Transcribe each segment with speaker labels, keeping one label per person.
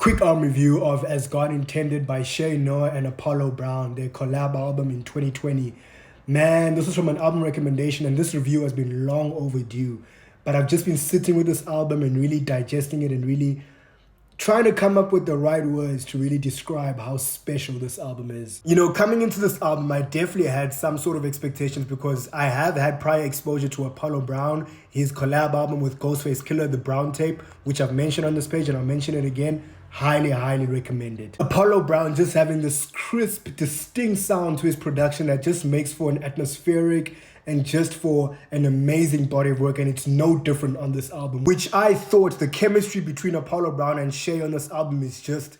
Speaker 1: Quick review of As God Intended by Noir and Apollo Brown, their collab album in 2020. Man, this was from an album recommendation and this review has been long overdue. But I've just been sitting with this album and really digesting it and really trying to come up with the right words to really describe how special this album is. You know, coming into this album, I definitely had some sort of expectations because I have had prior exposure to Apollo Brown, his collab album with Ghostface Killer, The Brown Tape, which I've mentioned on this page and I'll mention it again. Highly recommended. Apollo Brown just having this crisp, distinct sound to his production that just makes for an atmospheric and just for an amazing body of work, and it's no different on this album, which I thought the chemistry between Apollo Brown and Shay on this album is just,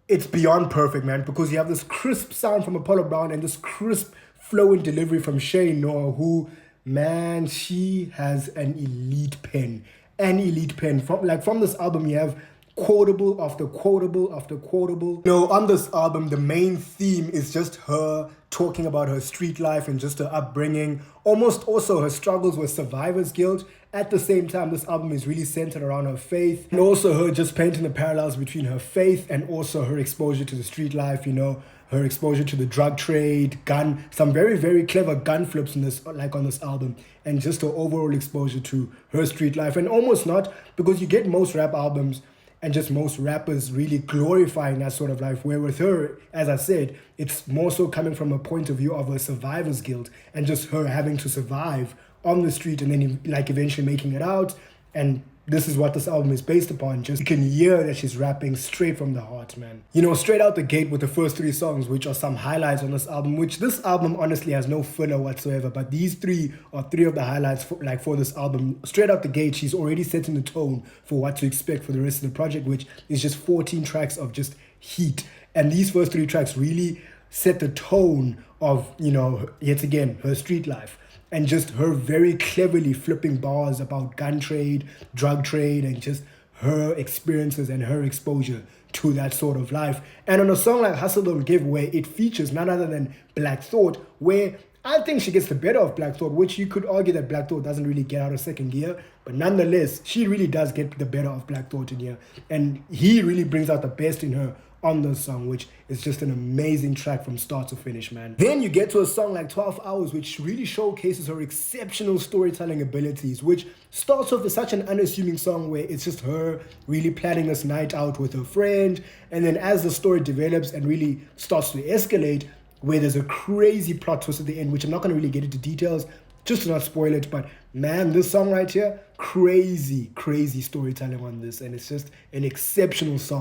Speaker 1: it's beyond perfect, man, because you have this crisp sound from Apollo Brown and this crisp flow and delivery from Shay Noir, who, man, she has an elite pen. From this album, you have quotable after quotable after quotable. You know, on this album, the main theme is just her talking about her street life and just her upbringing, almost also her struggles with survivor's guilt. At the same time, this album is really centered around her faith and also her just painting the parallels between her faith and also her exposure to the street life, you know, her exposure to the drug trade, some very clever gun flips in this, like on this album, and just her overall exposure to her street life. And almost not, because you get most rap albums and just most rappers really glorifying that sort of life, where with her, as I said, it's more so coming from a point of view of a survivor's guilt and just her having to survive on the street and then like eventually making it out. And this is what this album is based upon. Just you can hear that she's rapping straight from the heart, man. You know, straight out the gate with the first three songs, which are some highlights on this album, which this album honestly has no filler whatsoever. But these three are three of the highlights for this album. Straight out the gate, she's already setting the tone for what to expect for the rest of the project, which is just 14 tracks of just heat. And these first three tracks really set the tone of, you know, yet again, her street life. And just her very cleverly flipping bars about gun trade, drug trade, and just her experiences and her exposure to that sort of life. And on a song like Hustle Don't Give, where it features none other than Black Thought, where I think she gets the better of Black Thought, which you could argue that Black Thought doesn't really get out of second gear. But nonetheless, she really does get the better of Black Thought in here. And he really brings out the best in her on this song, which is just an amazing track from start to finish, man. Then you get to a song like 12 Hours, which really showcases her exceptional storytelling abilities, which starts off as such an unassuming song where it's just her really planning this night out with her friend, and then as the story develops and really starts to escalate, where there's a crazy plot twist at the end, which I'm not going to really get into details just to not spoil it, but man, this song right here, crazy storytelling on this, and it's just an exceptional song.